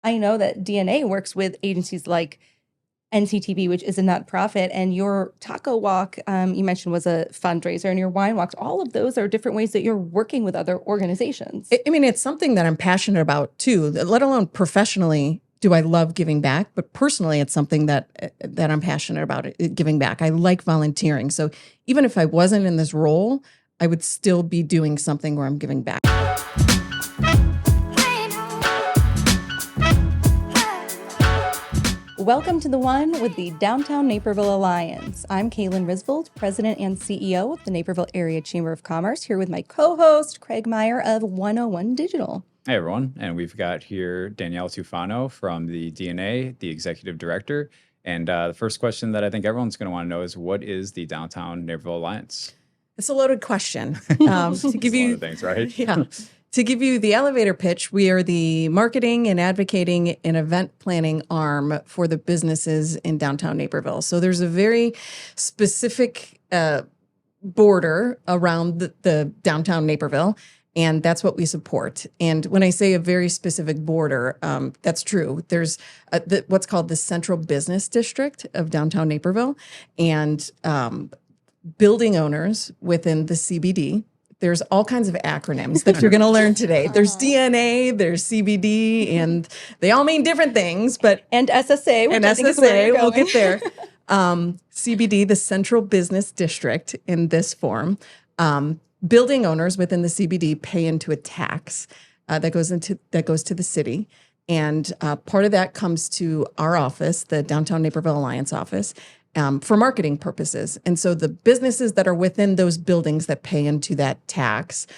I know that DNA works with agencies like NCTV, which is a nonprofit, and your taco walk, you mentioned, was a fundraiser, and your wine walks. All of those are different ways that you're working with other organizations. I mean, it's something that I'm passionate about too, let alone professionally. Do I love giving back? But personally, it's something that I'm passionate about, giving back. I like volunteering. So even if I wasn't in this role, I would still be doing something where I'm giving back. Welcome to The One with the Downtown Naperville Alliance. I'm Kaylin Risvold, President and CEO of the Naperville Area Chamber of Commerce, here with my co-host, Craig Meyer of 101 Digital. Hey, everyone. And we've got here Danielle Tufano from the DNA, the Executive Director. And the first question that I think everyone's going to want to know is, what is the Downtown Naperville Alliance? It's a loaded question. To give you things, right? Yeah. To give you the elevator pitch, we are the marketing and advocating and event planning arm for the businesses in downtown Naperville. So there's a very specific border around the downtown Naperville, and that's what we support. And when I say a very specific border, that's true. There's what's called the Central Business District of downtown Naperville, and building owners within the CBD. There's all kinds of acronyms that you're going to learn today. There's DNA, there's CBD, and they all mean different things. And SSA, which and I think is where you're we'll going. get there. CBD, the Central Business District, in this form. Building owners within the CBD pay into a tax that goes to the city, and part of that comes to our office, the Downtown Naperville Alliance office. For marketing purposes. And so the businesses that are within those buildings that pay into that tax,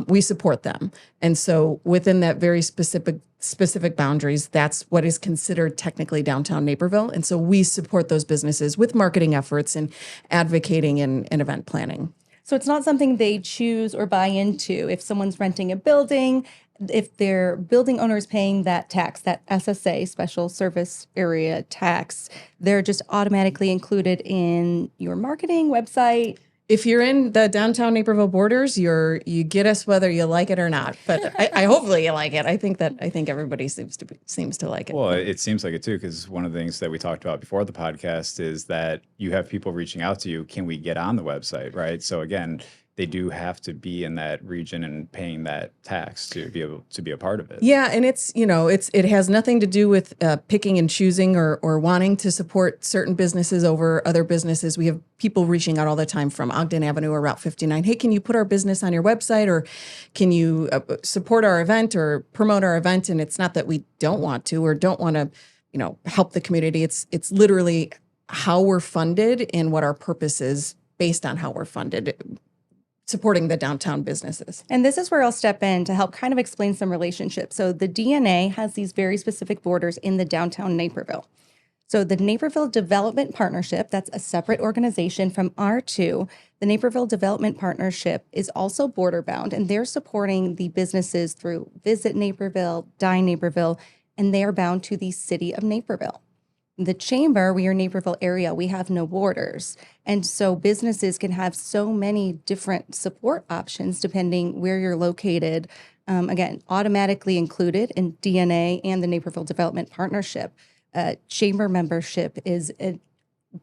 we support them. And so within that very specific boundaries, that's what is considered technically downtown Naperville. And so we support those businesses with marketing efforts and advocating and event planning. So it's not something they choose or buy into. If someone's renting a building, if their building owner is paying that tax, that SSA, Special Service Area tax, they're just automatically included in your marketing website. If you're in the downtown Naperville borders, you get us whether you like it or not. But I hopefully you like it. I think everybody seems to like it. Well, it seems like it too, because one of the things that we talked about before the podcast is that you have people reaching out to you. Can we get on the website, right? So again, they do have to be in that region and paying that tax to be able to be a part of it. Yeah, and it has nothing to do with picking and choosing or wanting to support certain businesses over other businesses. We have people reaching out all the time from Ogden Avenue or Route 59. Hey, can you put our business on your website, or can you support our event or promote our event? And it's not that we don't want to or don't want to, help the community. It's literally how we're funded and what our purpose is based on how we're funded, supporting the downtown businesses. And this is where I'll step in to help kind of explain some relationships. So the DNA has these very specific borders in the downtown Naperville. So the Naperville Development Partnership, that's a separate organization from R2. The Naperville Development Partnership is also border bound, and they're supporting the businesses through Visit Naperville, Dine Naperville, and they are bound to the city of Naperville. The chamber, we are Naperville area, we have no borders. And so businesses can have so many different support options depending where you're located. Again, automatically included in DNA and the Naperville Development Partnership. Chamber membership is a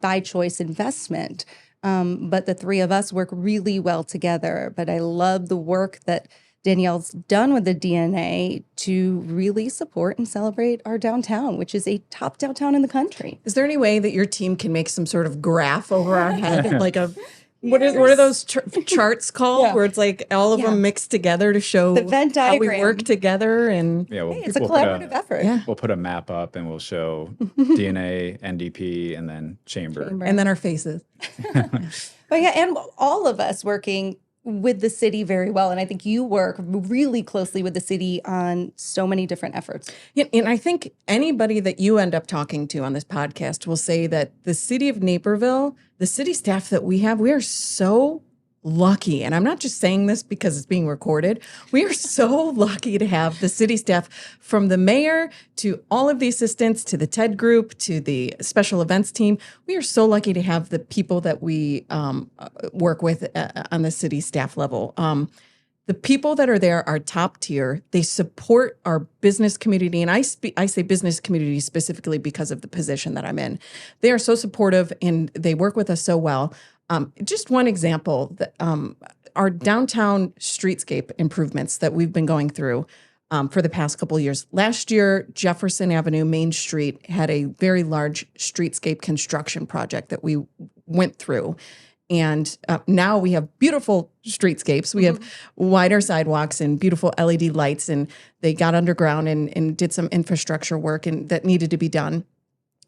by choice investment. But the three of us work really well together. But I love the work that Danielle's done with the DNA to really support and celebrate our downtown, which is a top downtown in the country. Is there any way that your team can make some sort of graph over our head, like what are those charts called, where it's like all of them mixed together to show the Venn how we diagram. work together? And It's a collaborative effort. Yeah. We'll put a map up and we'll show DNA, NDP, and then chamber. And then our faces. But yeah, and all of us working with the city very well. And I think you work really closely with the city on so many different efforts. Yeah, and I think anybody that you end up talking to on this podcast will say that the city of Naperville, the city staff that we have, we are so lucky. And I'm not just saying this because it's being recorded. We are so lucky to have the city staff, from the mayor to all of the assistants to the TED group to the special events team. We are so lucky to have the people that we work with on the city staff level. The people that are there are top tier. They support our business community. And I say business community specifically because of the position that I'm in. They are so supportive and they work with us so well. Just one example, our downtown streetscape improvements that we've been going through for the past couple of years. Last year, Jefferson Avenue, Main Street had a very large streetscape construction project that we went through. And now we have beautiful streetscapes. We have wider sidewalks and beautiful LED lights. And they got underground and did some infrastructure work and that needed to be done.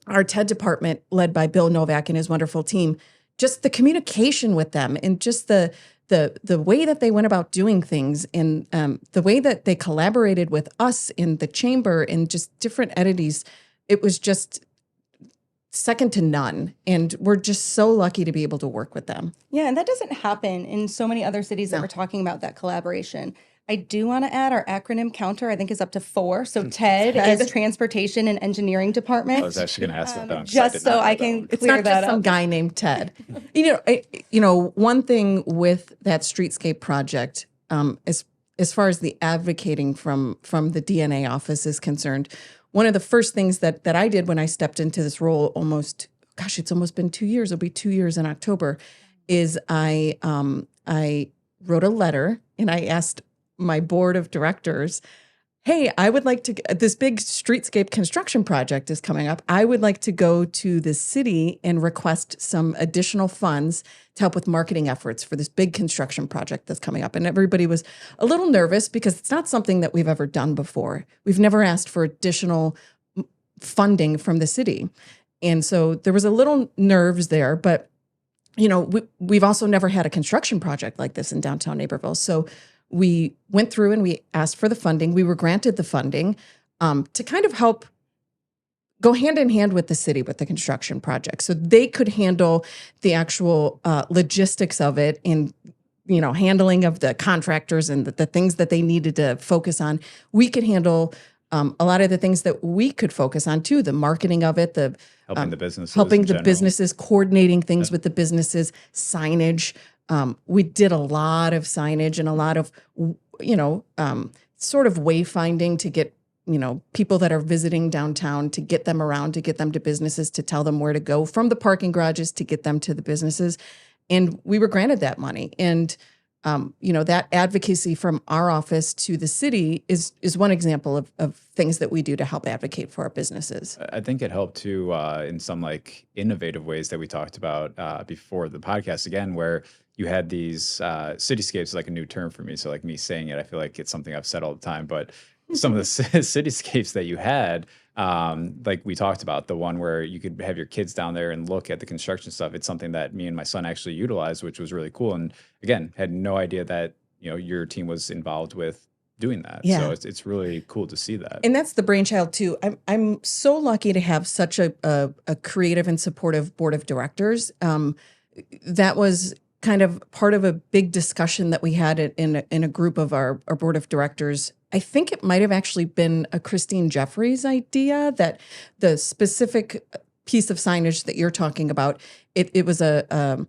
Our TED department, led by Bill Novak and his wonderful team, just the communication with them and just the way that they went about doing things and the way that they collaborated with us in the chamber and just different entities, it was just second to none. And we're just so lucky to be able to work with them. Yeah, and that doesn't happen in so many other cities that we're talking about, that collaboration. I do want to add our acronym counter, I think, is up to 4. So TED is Transportation and Engineering Department. I was actually going to ask that down. Just so I can It's clear not that just some up. guy named Ted. One thing with that streetscape project, as far as the advocating from the DNA office is concerned, one of the first things that I did when I stepped into this role it's almost been 2 years. It'll be 2 years in October, is I wrote a letter and I asked my board of directors, hey, I would like to, this big streetscape construction project is coming up. I would like to go to the city and request some additional funds to help with marketing efforts for this big construction project that's coming up. And everybody was a little nervous because it's not something that we've ever done before. We've never asked for additional funding from the city. And so there was a little nerves there, but we've also never had a construction project like this in downtown Naperville. So we went through and we asked for the funding. We were granted the funding to kind of help go hand in hand with the city with the construction project. So they could handle the actual logistics of it and, handling of the contractors and the things that they needed to focus on. We could handle a lot of the things that we could focus on too, the marketing of it, helping the businesses, businesses, coordinating things with the businesses, signage. We did a lot of signage and a lot of, sort of wayfinding to get, people that are visiting downtown, to get them around, to get them to businesses, to tell them where to go from the parking garages to get them to the businesses. And we were granted that money. And, that advocacy from our office to the city is one example of things that we do to help advocate for our businesses. I think it helped too in some innovative ways that we talked about before the podcast again, where you had these cityscapes, like a new term for me. So me saying it, I feel like it's something I've said all the time, but some of the cityscapes that you had, like we talked about, the one where you could have your kids down there and look at the construction stuff. It's something that me and my son actually utilized, which was really cool. And again, had no idea that, your team was involved with doing that. Yeah. So it's really cool to see that. And that's the brainchild too. I'm so lucky to have such a creative and supportive board of directors. That was kind of part of a big discussion that we had in a group of our board of directors. I think it might have actually been a Christine Jeffries idea that the specific piece of signage that you're talking about, it was a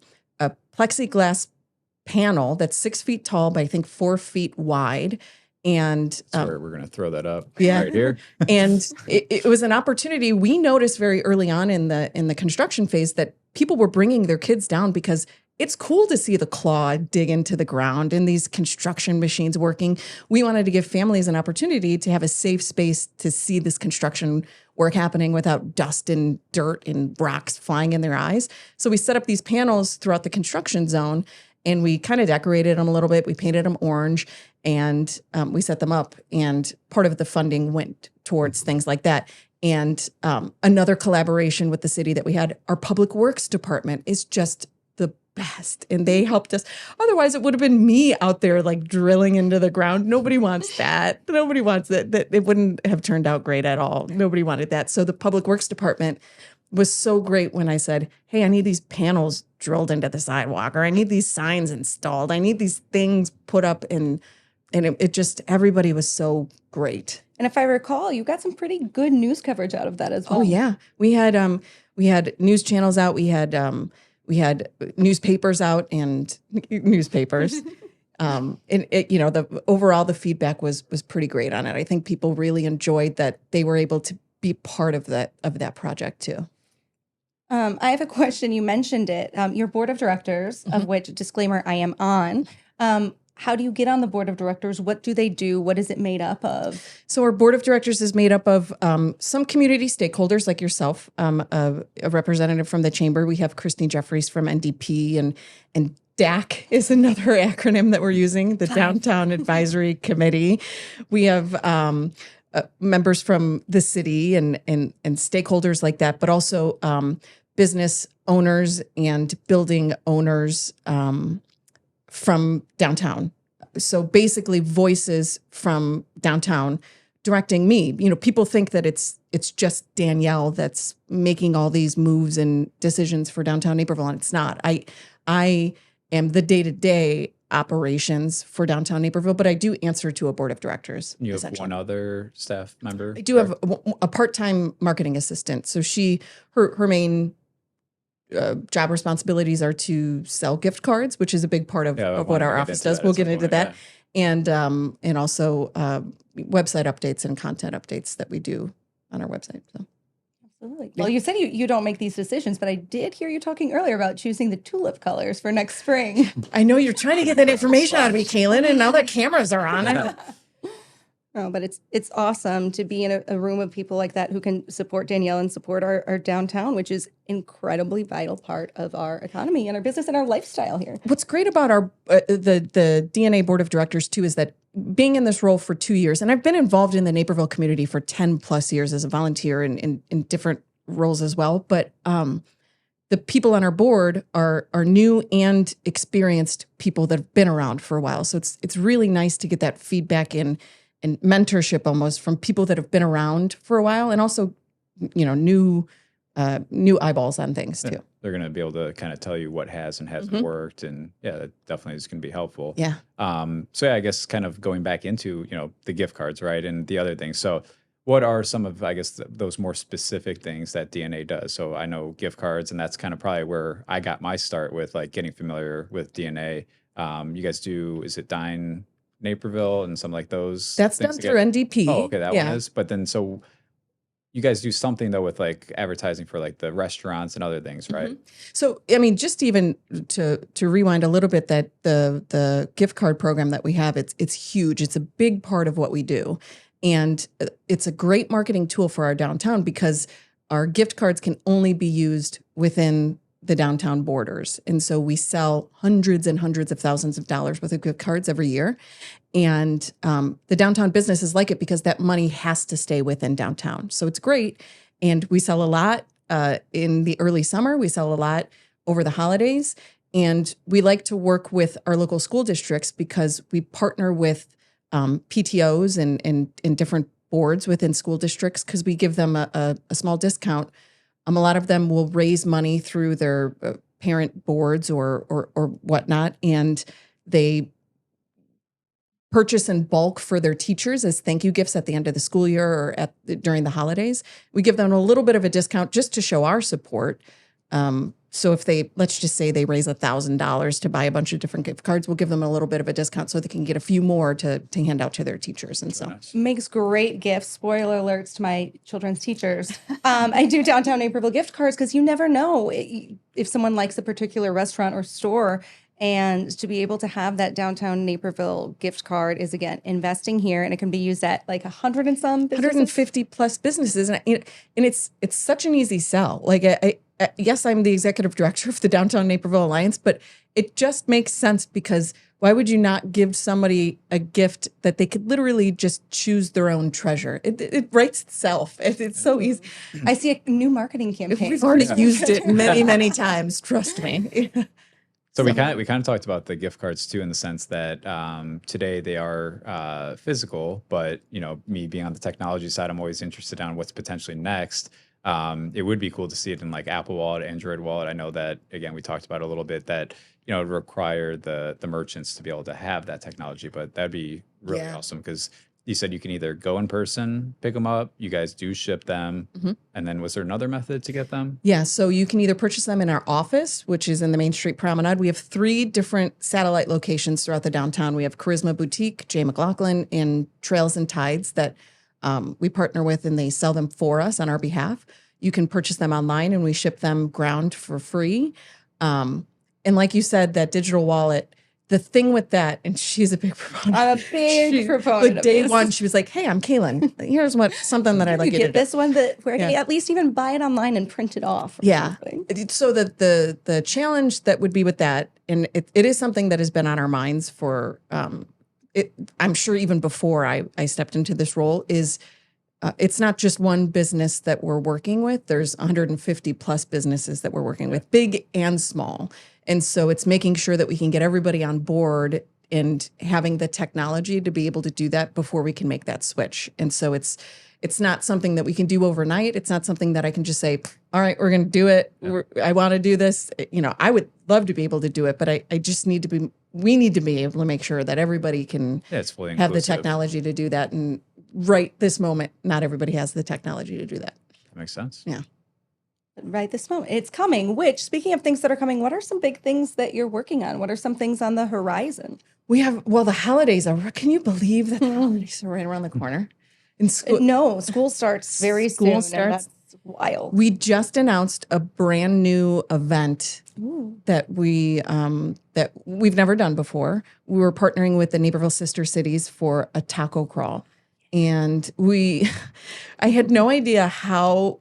plexiglass panel that's 6 feet tall by I think 4 feet wide. And we're going to throw that up right here. And it was an opportunity. We noticed very early on in the construction phase that people were bringing their kids down because it's cool to see the claw dig into the ground and these construction machines working. We wanted to give families an opportunity to have a safe space to see this construction work happening without dust and dirt and rocks flying in their eyes. So we set up these panels throughout the construction zone and we kind of decorated them a little bit. We painted them orange and we set them up. And part of the funding went towards things like that. And another collaboration with the city that we had, our public works department is just the best. And they helped us. Otherwise, it would have been me out there drilling into the ground. Nobody wants that. Nobody wants that. It wouldn't have turned out great at all. Nobody wanted that. So the public works department was so great when I said, hey, I need these panels drilled into the sidewalk, or I need these signs installed. I need these things put up. And it just, everybody was so great. And if I recall, you got some pretty good news coverage out of that as well. Oh yeah. We had news channels out. We had newspapers out and newspapers. and it, the overall, the feedback was pretty great on it. I think people really enjoyed that they were able to be part of that project too. I have a question. You mentioned it. Your board of directors, of which, disclaimer, I am on. How do you get on the board of directors? What do they do? What is it made up of? So our board of directors is made up of some community stakeholders like yourself, a representative from the chamber. We have Christine Jeffries from NDP, and DAC is another acronym that we're using, the Downtown Advisory Committee. We have members from the city and stakeholders like that, but also business owners and building owners from downtown. So basically voices from downtown directing me. People think that it's just Danielle that's making all these moves and decisions for downtown Naperville, and it's not. I am the day-to-day operations for downtown Naperville, but I do answer to a board of directors. You have one other staff member? I do have a part-time marketing assistant. So her main job responsibilities are to sell gift cards, which is a big part of what our office does. We'll get into that. And also website updates and content updates that we do on our website. So. Absolutely. Well, you said you don't make these decisions, but I did hear you talking earlier about choosing the tulip colors for next spring. I know you're trying to get that information out of me, Kaylin, and now that cameras are on. Oh, but it's awesome to be in a room of people like that who can support Danielle and support our downtown, which is incredibly vital part of our economy and our business and our lifestyle here. What's great about our the DNA board of directors too is that being in this role for 2 years, and I've been involved in the Naperville community for 10 plus years as a volunteer in different roles as well. But the people on our board are new and experienced people that have been around for a while. So it's really nice to get that feedback and mentorship almost from people that have been around for a while, and also, new eyeballs on things too. Yeah, they're going to be able to kind of tell you what has and hasn't worked, and that definitely is going to be helpful. Yeah. So I guess kind of going back into the gift cards, right, and the other things. So what are some of those more specific things that DNA does? So I know gift cards, and that's kind of probably where I got my start with getting familiar with DNA. You guys do, is it Dine Naperville and some like those? That's done through NDP. Oh, okay, that one is. But then so you guys do something though with advertising for the restaurants and other things, right? So I mean, just even to rewind a little bit, that the gift card program that we have, it's huge. It's a big part of what we do, and it's a great marketing tool for our downtown because our gift cards can only be used within the downtown borders. And so we sell hundreds and hundreds of thousands of dollars worth of gift cards every year. And the downtown businesses like it because that money has to stay within downtown. So it's great. And we sell a lot in the early summer. We sell a lot over the holidays. And we like to work with our local school districts because we partner with PTOs and different boards within school districts because we give them a small discount. A lot of them will raise money through their parent boards or whatnot, and they purchase in bulk for their teachers as thank you gifts at the end of the school year or during the holidays. We give them a little bit of a discount just to show our support. So if let's just say they raise $1,000 to buy a bunch of different gift cards, we'll give them a little bit of a discount so they can get a few more to hand out to their teachers. And so makes great gifts. Spoiler alerts to my children's teachers. I do Downtown Naperville gift cards because you never know if someone likes a particular restaurant or store. And to be able to have that Downtown Naperville gift card is, again, investing here, and it can be used at 100 and some businesses. 150 plus businesses. And it's such an easy sell. Yes, I'm the executive director of the Downtown Naperville Alliance, but it just makes sense because why would you not give somebody a gift that they could literally just choose their own treasure? It writes itself. It's so easy. I see a new marketing campaign. We've already used it many, many times. Trust me. So we kind of talked about the gift cards too, in the sense that today they are physical, but me being on the technology side, I'm always interested on what's potentially next. It would be cool to see it in Apple Wallet, Android Wallet. I know that, again, we talked about it a little bit, that it would require the merchants to be able to have that technology, but that'd be really awesome because you said you can either go in person, pick them up. You guys do ship them. And then was there another method to get them? Yeah, so you can either purchase them in our office, which is in the Main Street Promenade. We have 3 different satellite locations throughout the downtown. We have Charisma Boutique, J. McLaughlin, and Trails and Tides that we partner with, and they sell them for us on our behalf. You can purchase them online, and we ship them ground for free. And like you said, that digital wallet, the thing with that, and she's a big proponent. I'm a big proponent. Like day of this. one, she was like, "Hey, I'm Kaylin. Here's something that I'd like You you to get do." this one where you at least even buy it online and print it off. Or something. So the challenge that would be with that, and it is something that has been on our minds for, I'm sure even before I stepped into this role, is it's not just one business that we're working with. There's 150 plus businesses that we're working with, big and small. And so it's making sure that we can get everybody on board and having the technology to be able to do that before we can make that switch. And so it's not something that we can do overnight. It's not something that I can just say, all right, we're going to do it. I want to do this. I would love to be able to do it, but I just need to be, we need to be able to make sure that everybody can it's fully have the inclusive. technology to do that. And right this moment, not everybody has the technology to do that. That makes sense. Yeah. Right this moment. It's coming, which, speaking of things that are coming, what are some big things that you're working on? What are some things on the horizon? We have, the holidays are, can you believe that the holidays are right around the corner? In school, No, school starts very School soon. And starts- that's wild. we just announced a brand new event that we've never done before. We were partnering with the Naperville Sister Cities for a taco crawl. And I had no idea how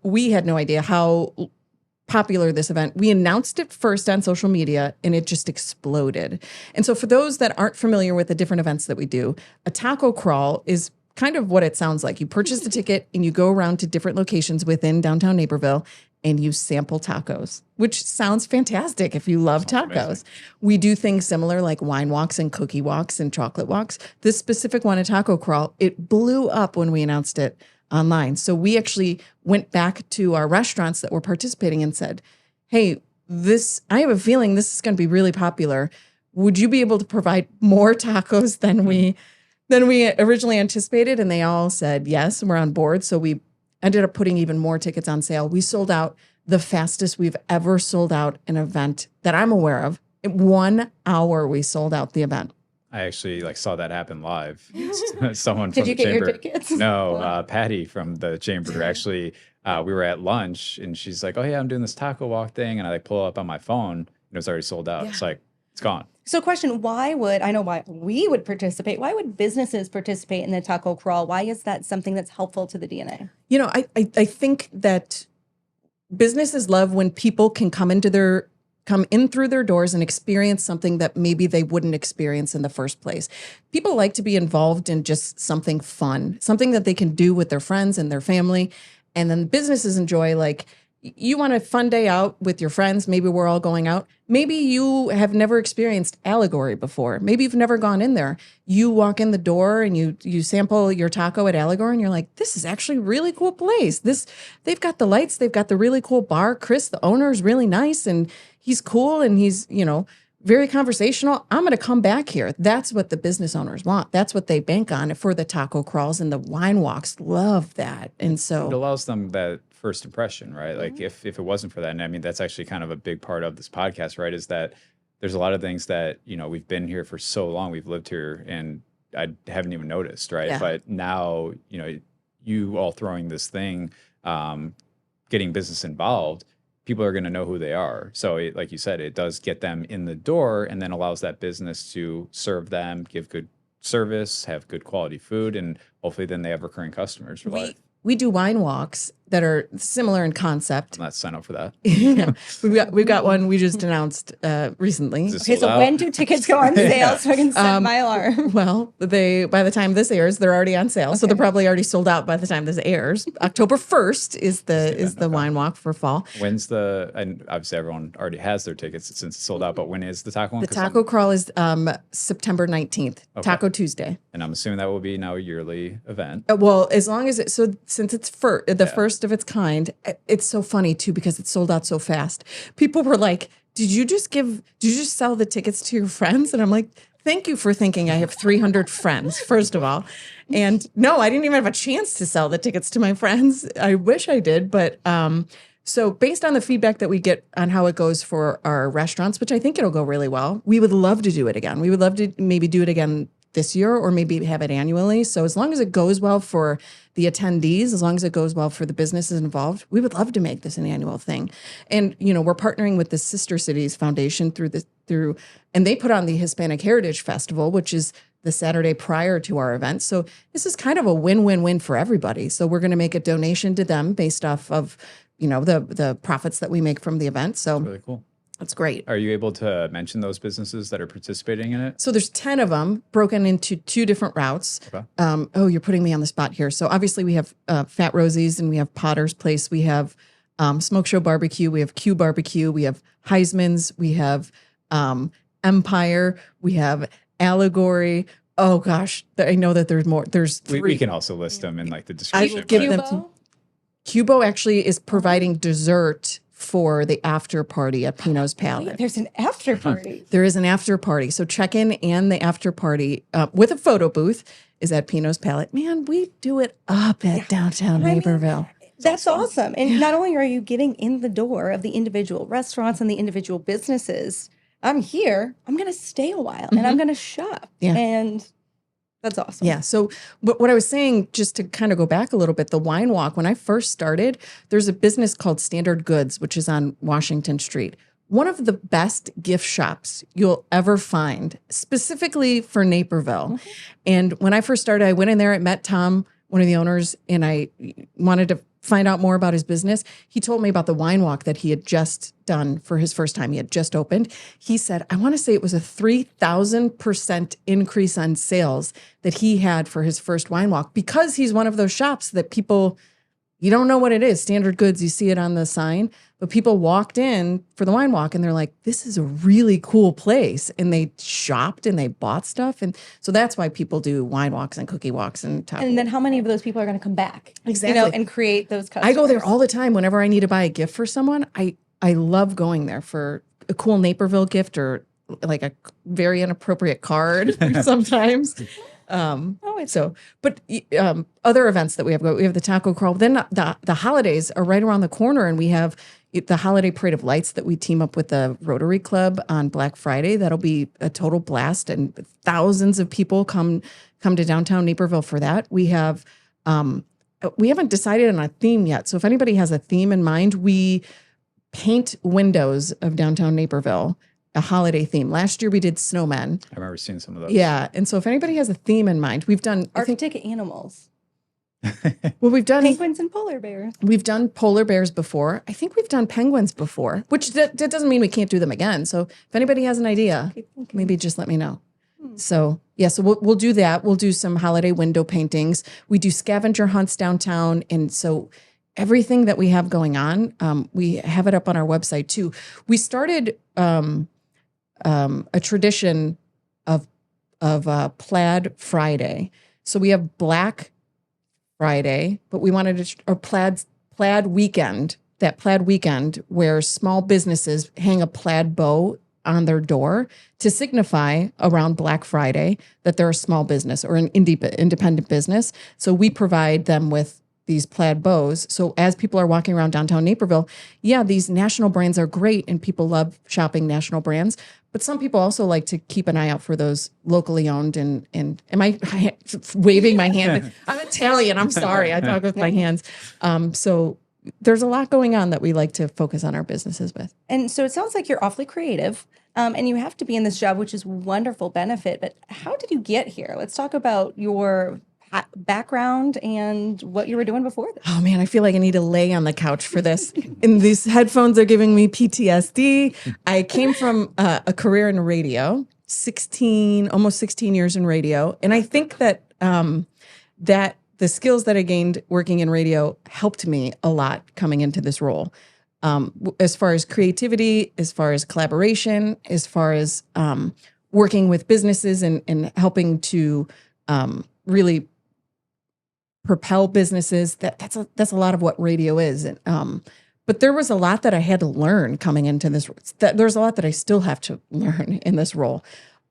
popular this event. We announced it first on social media and it just exploded. And so for those that aren't familiar with the different events that we do, a taco crawl is kind of what it sounds like. You purchase the ticket and you go around to different locations within downtown Naperville and you sample tacos, which sounds fantastic if you love tacos. Amazing. We do things similar like wine walks and cookie walks and chocolate walks. This specific one, a taco crawl, it blew up when we announced it online. So we actually went back to our restaurants that were participating and said, hey, I have a feeling this is going to be really popular. Would you be able to provide more tacos than we originally anticipated? And they all said, yes, we're on board. So we ended up putting even more tickets on sale. We sold out the fastest we've ever sold out an event that I'm aware of. In 1 hour, we sold out the event. I actually saw that happen live. Someone Did from you the get your chamber. tickets? No, Patty from the chamber actually. We were at lunch and she's like, "Oh yeah, I'm doing this taco walk thing," and I pull up on my phone and it was already sold out. Yeah. It's like it's gone. So question, I know why we would participate. Why would businesses participate in the taco crawl? Why is that something that's helpful to the DNA? I think that businesses love when people can come in through their doors and experience something that maybe they wouldn't experience in the first place. People like to be involved in just something fun, something that they can do with their friends and their family. And then businesses enjoy, you want a fun day out with your friends. Maybe we're all going out. Maybe you have never experienced Allegory before. Maybe you've never gone in there. You walk in the door and you sample your taco at Allegory and you're like, this is actually a really cool place. They've got the lights. They've got the really cool bar. Chris, the owner, is really nice and he's cool and he's, very conversational. I'm going to come back here. That's what the business owners want. That's what they bank on for the taco crawls, and the wine walks love that. And so It allows them that first impression, right? Like if it wasn't for that, and I mean, that's actually kind of a big part of this podcast, right? Is that there's a lot of things that, we've been here for so long, we've lived here and I haven't even noticed, right? Yeah. But now, you all throwing this thing, getting business involved, people are going to know who they are. So like you said, it does get them in the door and then allows that business to serve them, give good service, have good quality food, and hopefully then they have recurring customers for life. we do wine walks that are similar in concept. I'm not sign up for that. We've got one we just announced recently. Is this Okay, sold so out? when do tickets go on sale so I can set my alarm? Well, by the time this airs, they're already on sale. So they're probably already sold out by the time this airs. October 1st is the wine walk for fall. When's and obviously everyone already has their tickets since it's sold out, but when is the taco one? The 'Cause taco crawl is September 19th, Taco Tuesday. and I'm assuming that will be now a yearly event. Well, as long as since it's the first of its kind, it's so funny too because it sold out so fast. People were like, did you just sell the tickets to your friends? And I'm like, Thank you for thinking I have 300 friends, first of all. And no, I didn't even have a chance to sell the tickets to my friends. I wish I did. But so based on the feedback that we get on how it goes for our restaurants, which I think it'll go really well, we would love to do it again. We would love to maybe do it again this year or maybe have it annually. So as long as it goes well for the attendees, as long as it goes well for the businesses involved, we would love to make this an annual thing. And, we're partnering with the Sister Cities Foundation and they put on the Hispanic Heritage Festival, which is the Saturday prior to our event. So this is kind of a win-win-win for everybody. So we're going to make a donation to them based off of, the profits that we make from the event. So Really cool. that's great. Are you able to mention those businesses that are participating in it? So there's 10 of them broken into 2 different routes. Okay. You're putting me on the spot here. So obviously we have Fat Rosie's and we have Potter's Place. We have Smoke Show Barbecue. We have Q Barbecue. We have Heisman's. We have Empire. We have Allegory. Oh gosh, I know that there's more. There's 3. We can also list them in like the description. give but- them Cubo? Cubo actually is providing dessert for the after party at Pino's Palette. Wait, there's an after party. There is an after party. So check-in and the after party with a photo booth is at Pino's Palette. Man, we do it up at Downtown I mean, Naperville. That's awesome. And not only are you getting in the door of the individual restaurants and the individual businesses, I'm here, I'm going to stay a while and I'm going to shop. Yeah. And that's awesome. Yeah. So what I was saying, just to kind of go back a little bit, the wine walk, when I first started, there's a business called Standard Goods, which is on Washington Street. One of the best gift shops you'll ever find, specifically for Naperville. And when I first started, I went in there, I met Tom, one of the owners, and I wanted to find out more about his business. He told me about the wine walk that he had just done for his first time. He had just opened. He said, I want to say it was a 3,000% increase on sales that he had for his first wine walk because he's one of those shops that people, you don't know what it is. Standard Goods, you see it on the sign, but people walked in for the wine walk and they're like, this is a really cool place. And they shopped and they bought stuff. And so that's why people do wine walks and cookie walks and taco. And then how many of those people are going to come back? Exactly. And create those customers. I go there all the time whenever I need to buy a gift for someone. I love going there for a cool Naperville gift or like a very inappropriate card sometimes. But other events that we have the taco crawl. Then the holidays are right around the corner, and we have the holiday parade of lights that we team up with the Rotary Club on Black Friday. That'll be a total blast, and thousands of people come to downtown Naperville for that. We have we haven't decided on a theme yet, so if anybody has a theme in mind, we paint windows of downtown Naperville. A holiday theme. Last year we did snowmen. I remember seeing some of those. Yeah. And so if anybody has a theme in mind, we've done Arctic animals. we've done Penguins and polar bears. We've done polar bears before. I think we've done penguins before, which that doesn't mean we can't do them again. So if anybody has an idea, maybe just let me know. So yeah, so we'll do that. We'll do some holiday window paintings. We do scavenger hunts downtown. And so everything that we have going on, we have it up on our website too. We started a tradition of Plaid Friday. So we have Black Friday, but we wanted a plaid weekend, that plaid weekend where small businesses hang a plaid bow on their door to signify around Black Friday that they're a small business or an independent business. So we provide them with these plaid bows. So as people are walking around downtown Naperville, yeah, these national brands are great and people love shopping national brands, but some people also like to keep an eye out for those locally owned and am I waving my hand? I'm Italian. I'm sorry. I talk with my hands. So there's a lot going on that we like to focus on our businesses with. And so it sounds like you're awfully creative and you have to be in this job, which is wonderful benefit. But how did you get here? Let's talk about your background and what you were doing before this. Oh man, I feel like I need to lay on the couch for this. And these headphones are giving me PTSD. I came from a career in radio, almost 16 years in radio. And I think that that the skills that I gained working in radio helped me a lot coming into this role. As far as creativity, as far as collaboration, as far as working with businesses and helping to really propel businesses. That's a lot of what radio is. But there was a lot that I had to learn coming into this. There's a lot that I still have to learn in this role.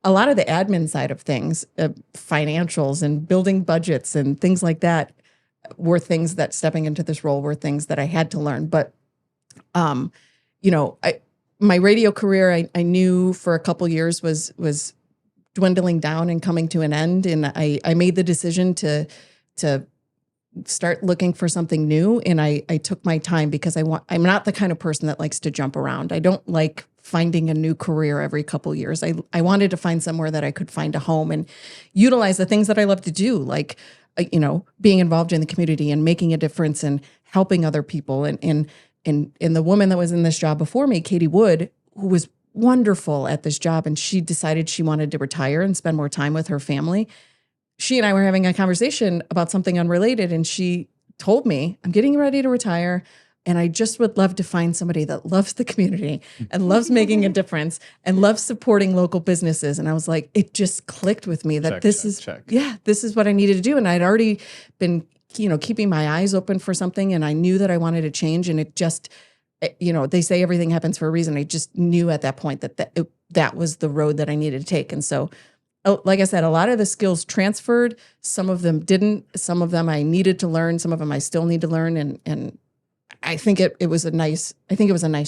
a lot of the admin side of things, financials and building budgets and things like that were things that stepping into this role were things that I had to learn. But, my radio career, I knew for a couple years was dwindling down and coming to an end. And I made the decision to start looking for something new. And I took my time because I'm not the kind of person that likes to jump around. I don't like finding a new career every couple years. I wanted to find somewhere that I could find a home and utilize the things that I love to do, like, being involved in the community and making a difference and helping other people. And the woman that was in this job before me, Katie Wood, who was wonderful at this job, and she decided she wanted to retire and spend more time with her family. She and I were having a conversation about something unrelated, and she told me, I'm getting ready to retire, and I just would love to find somebody that loves the community and loves making a difference and loves supporting local businesses. And I was like, it just clicked with me that this is what I needed to do. And I'd already been, keeping my eyes open for something, and I knew that I wanted to change. And it just, they say everything happens for a reason. I just knew at that point that was the road that I needed to take. And so, like I said, a lot of the skills transferred. Some of them didn't. Some of them I needed to learn. Some of them I still need to learn. And I think it was a nice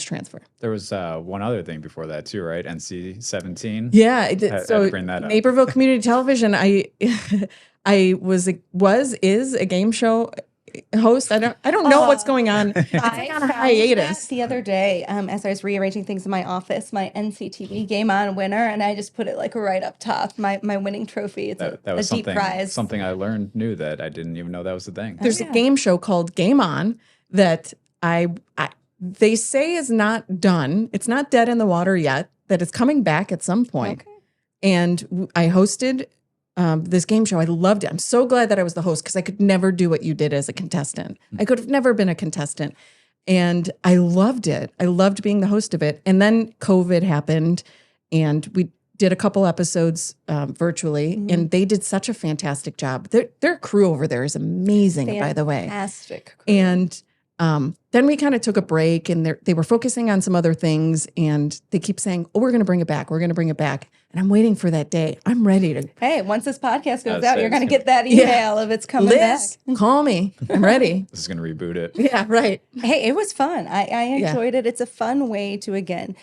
transfer. There was one other thing before that too, right? NC 17. Yeah, I did. So bring that up. Naperville Community Television. I is a game show host. I don't know what's going on. It's like on a hiatus. The other day, as I was rearranging things in my office, my NCTV Game On winner, and I just put it like right up top. My winning trophy. It's that was a deep prize. Something I learned new that I didn't even know that was a thing. There's a game show called Game On that they say is not done. It's not dead in the water yet. That it's coming back at some point. Okay. And I hosted this game show. I loved it. I'm so glad that I was the host because I could never do what you did as a contestant. I could have never been a contestant. And I loved it. I loved being the host of it. And then COVID happened, and we did a couple episodes virtually, and they did such a fantastic job. Their crew over there is amazing, by the way. Fantastic. And then we kind of took a break, and they were focusing on some other things, and they keep saying, "Oh, we're going to bring it back. We're going to bring it back." And I'm waiting for that day. I'm ready to. Hey, once this podcast goes out, you're going to get that email of it's coming Liz, back. Call me. I'm ready. This is going to reboot it. Yeah, right. Hey, it was fun. I enjoyed it. It's a fun way to, again,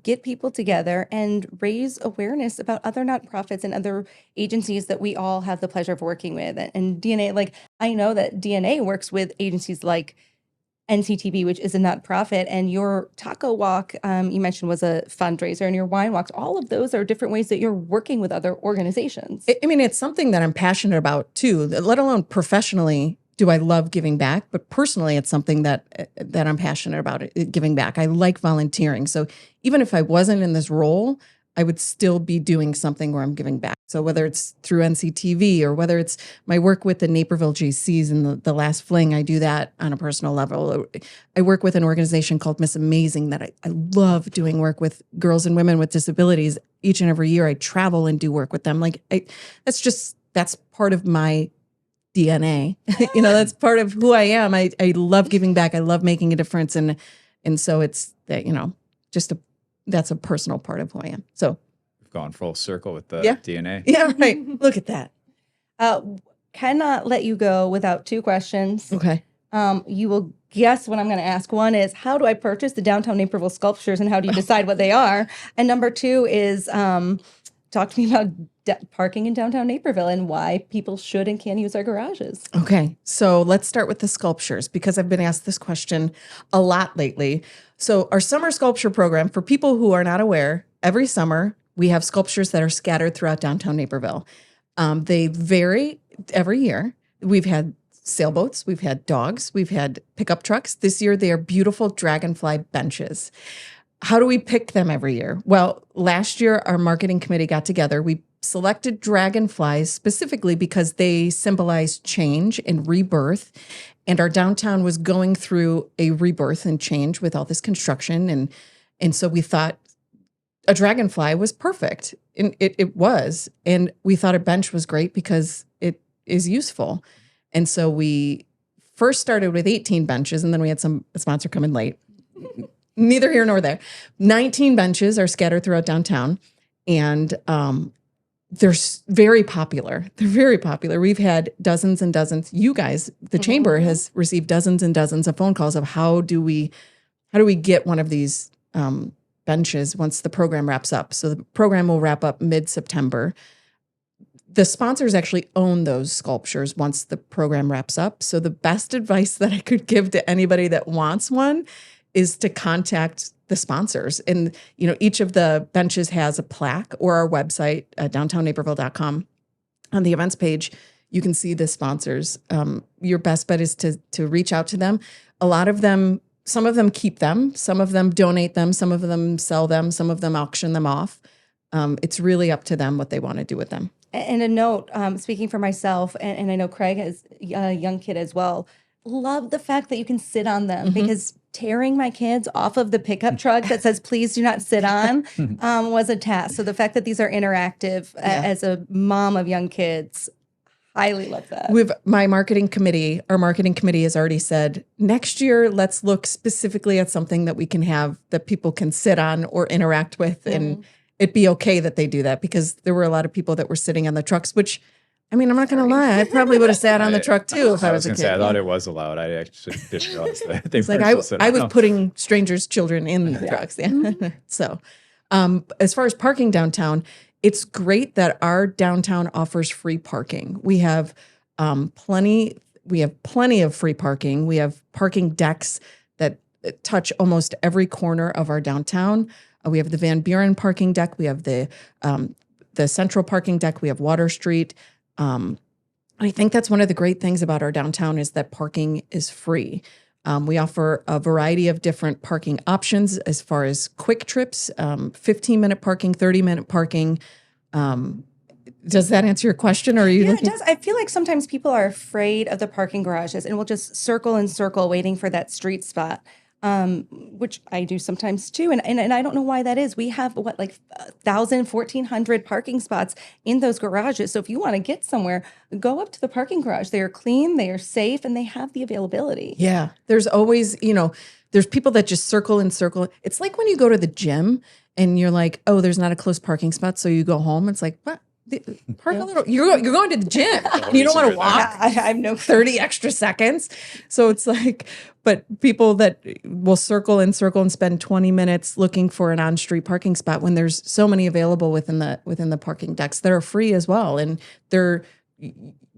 get people together and raise awareness about other nonprofits and other agencies that we all have the pleasure of working with. And DNA, like, I know that DNA works with agencies like NCTV, which is a nonprofit, and your taco walk, you mentioned, was a fundraiser, and your wine walks. All of those are different ways that you're working with other organizations. I mean, it's something that I'm passionate about too, let alone professionally. Do I love giving back? But personally, it's something that I'm passionate about, giving back. I like volunteering. So even if I wasn't in this role, I would still be doing something where I'm giving back. So whether it's through NCTV or whether it's my work with the Naperville JCs and the Last Fling, I do that on a personal level. I work with an organization called Miss Amazing that I love doing work with girls and women with disabilities. Each and every year I travel and do work with them. Like that's part of my DNA. That's part of who I am. I love giving back. I love making a difference. And so it's that, that's a personal part of who I am. So we've gone full circle with the DNA. Yeah, right. Look at that. Cannot let you go without two questions. Okay. You will guess what I'm going to ask. One is, how do I purchase the Downtown Naperville sculptures, and how do you decide what they are? And number two is, talk to me about parking in downtown Naperville and why people should and can use our garages. Okay, so let's start with the sculptures because I've been asked this question a lot lately. So our summer sculpture program, for people who are not aware, every summer we have sculptures that are scattered throughout downtown Naperville. They vary every year. We've had sailboats, we've had dogs, we've had pickup trucks. This year they are beautiful dragonfly benches. How do we pick them every year? Well, last year our marketing committee got together. We selected dragonflies specifically because they symbolize change and rebirth. And our downtown was going through a rebirth and change with all this construction. And so we thought a dragonfly was perfect. And it was. And we thought a bench was great because it is useful. And so we first started with 18 benches, and then we had a sponsor come in late. Neither here nor there. 19 benches are scattered throughout downtown. And they're very popular. They're very popular. We've had dozens and dozens. You guys, the chamber has received dozens and dozens of phone calls of how do we get one of these benches once the program wraps up. So the program will wrap up mid-September. The sponsors actually own those sculptures once the program wraps up. So the best advice that I could give to anybody that wants one is to contact the sponsors. And, each of the benches has a plaque, or our website, downtownnaperville.com. On the events page, you can see the sponsors. Your best bet is to reach out to them. A lot of them, some of them keep them, some of them donate them, some of them sell them, some of them auction them off. It's really up to them what they want to do with them. And a note, speaking for myself, and I know Craig has a young kid as well, love the fact that you can sit on them, because tearing my kids off of the pickup truck that says, please do not sit on, was a task. So the fact that these are interactive as a mom of young kids, highly love that. With my marketing committee, our marketing committee has already said, next year, let's look specifically at something that we can have that people can sit on or interact with. And it'd be okay that they do that, because there were a lot of people that were sitting on the trucks, which, I'm not going to lie, I probably would have sat on the truck too if I was a kid. I thought it was allowed. I actually didn't realize that. It's like I was putting strangers' children in the trucks. Yeah. So as far as parking downtown, it's great that our downtown offers free parking. We have plenty of free parking. We have parking decks that touch almost every corner of our downtown. We have the Van Buren parking deck. We have the Central parking deck. We have Water Street. I think that's one of the great things about our downtown is that parking is free. We offer a variety of different parking options as far as quick trips, 15-minute parking, 30-minute parking. Does that answer your question? Or are you looking? It does. I feel like sometimes people are afraid of the parking garages and will just circle and circle waiting for that street spot. Which I do sometimes too. And I don't know why that is. We have 1,000, 1,400 parking spots in those garages. So if you want to get somewhere, go up to the parking garage. They are clean, they are safe, and they have the availability. Yeah. There's always, there's people that just circle and circle. It's like when you go to the gym and you're like, oh, there's not a close parking spot. So you go home. It's like, what? Park a little. You're going to the gym. And you don't want to walk. I have no 30 extra seconds. So it's like, but people that will circle and spend 20 minutes looking for an on-street parking spot when there's so many available within the parking decks that are free as well, and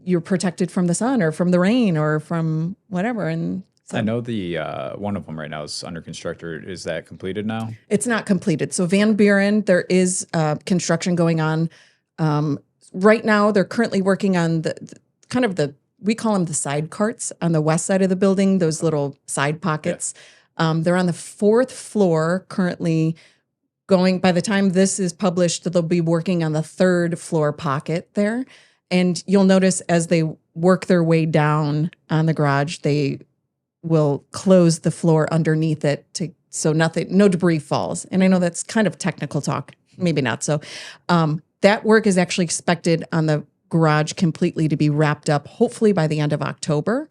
you're protected from the sun or from the rain or from whatever. And so, I know the one of them right now is under construction. Is that completed now? It's not completed. So Van Buren, there is construction going on. Right now, they're currently working on we call them the side carts on the west side of the building, those little side pockets. Yeah. They're on the 4th floor currently going. By the time this is published, they'll be working on the 3rd floor pocket there. And you'll notice as they work their way down on the garage, they will close the floor underneath it so no debris falls. And I know that's kind of technical talk, maybe not. So, that work is actually expected on the garage completely to be wrapped up, hopefully by the end of October.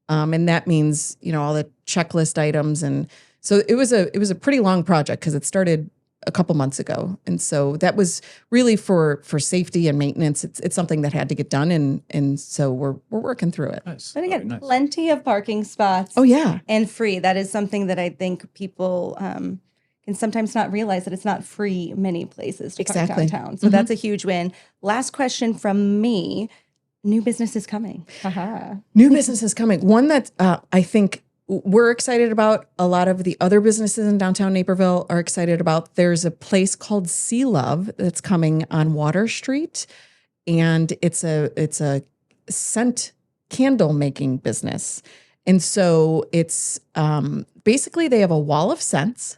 And that means, all the checklist items. And so it was a pretty long project because it started a couple months ago. And so that was really for safety and maintenance. It's something that had to get done. And so we're working through it. Nice. But again, Nice. Plenty of parking spots. Oh, yeah. And free. That is something that I think people can sometimes not realize, that it's not free many places to park downtown. So that's a huge win. Last question from me. New business is coming. New business is coming. One that I think we're excited about. A lot of the other businesses in downtown Naperville are excited about. There's a place called Sea Love that's coming on Water Street. And it's a scent candle making business. And so it's basically they have a wall of scents,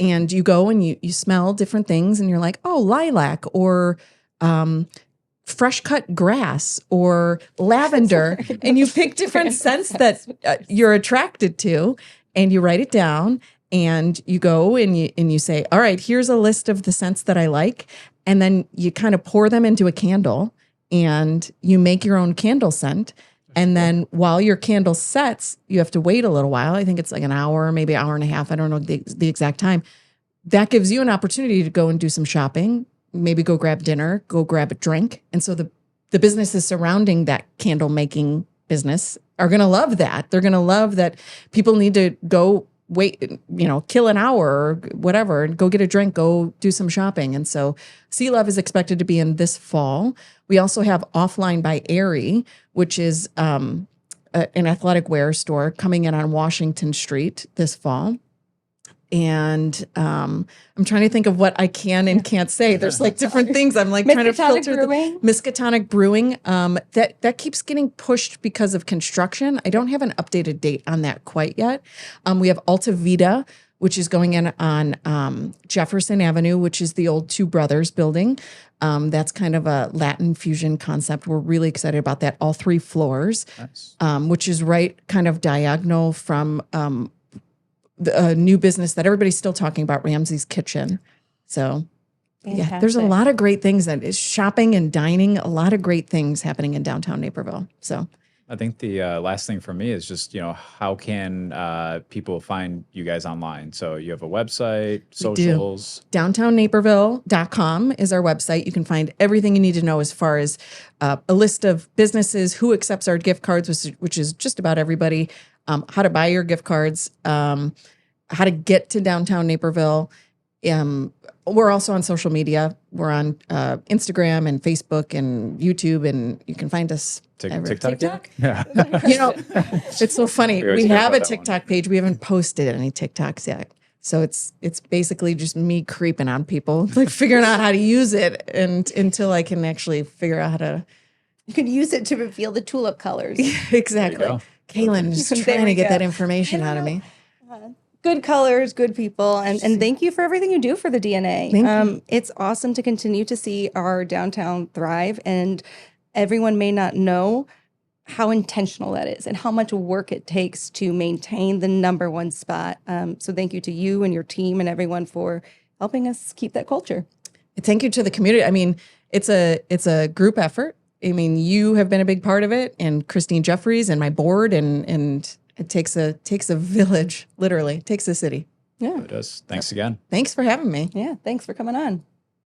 and you go and you smell different things and you're like, oh, lilac or fresh cut grass or lavender. And you pick different scents that you're attracted to, and you write it down, and you go and you say, all right, here's a list of the scents that I like. And then you kind of pour them into a candle and you make your own candle scent. And then while your candle sets, you have to wait a little while. I think it's like an hour, maybe an hour and a half. I don't know the exact time. That gives you an opportunity to go and do some shopping, maybe go grab dinner, go grab a drink. And so the businesses surrounding that candle making business are going to love that. They're going to love that people need to go wait, kill an hour or whatever and go get a drink, go do some shopping. And so Sea Love is expected to be in this fall. We also have Offline by Aerie, which is an athletic wear store coming in on Washington Street this fall. And I'm trying to think of what I can and can't say. There's like different things. I'm like trying to filter Brewing. Miskatonic Brewing. That keeps getting pushed because of construction. I don't have an updated date on that quite yet. We have Alta Vida, which is going in on Jefferson Avenue, which is the old Two Brothers building. That's kind of a Latin fusion concept. We're really excited about that. All 3 floors, Nice. Which is right kind of diagonal from a new business that everybody's still talking about, Ramsey's Kitchen. So yeah, there's a lot of great things that is shopping and dining, a lot of great things happening in downtown Naperville. So I think the last thing for me is just, how can people find you guys online? So you have a website, socials. DowntownNaperville.com is our website. You can find everything you need to know as far as a list of businesses, who accepts our gift cards, which is just about everybody, how to buy your gift cards, how to get to downtown Naperville. We're also on social media. We're on Instagram and Facebook and YouTube, and you can find us TikTok? Yeah. It's so funny. We always We hear have about a that TikTok page. We haven't posted any TikToks yet. So it's basically just me creeping on people, like figuring out how to use it and until I can actually figure out how to. You can use it to reveal the tulip colors. Exactly. go. Kaylin is There trying we to get go. that information out of me. Good colors, good people, and thank you for everything you do for the DNA. Thank you. It's awesome to continue to see our downtown thrive, and everyone may not know how intentional that is and how much work it takes to maintain the #1 spot. So thank you to you and your team and everyone for helping us keep that culture. Thank you to the community. I mean, it's a group effort. I mean, you have been a big part of it, and Christine Jeffries and my board, and it takes a village, literally. It takes a city. Yeah. It does. Thanks again. Thanks for having me. Yeah. Thanks for coming on.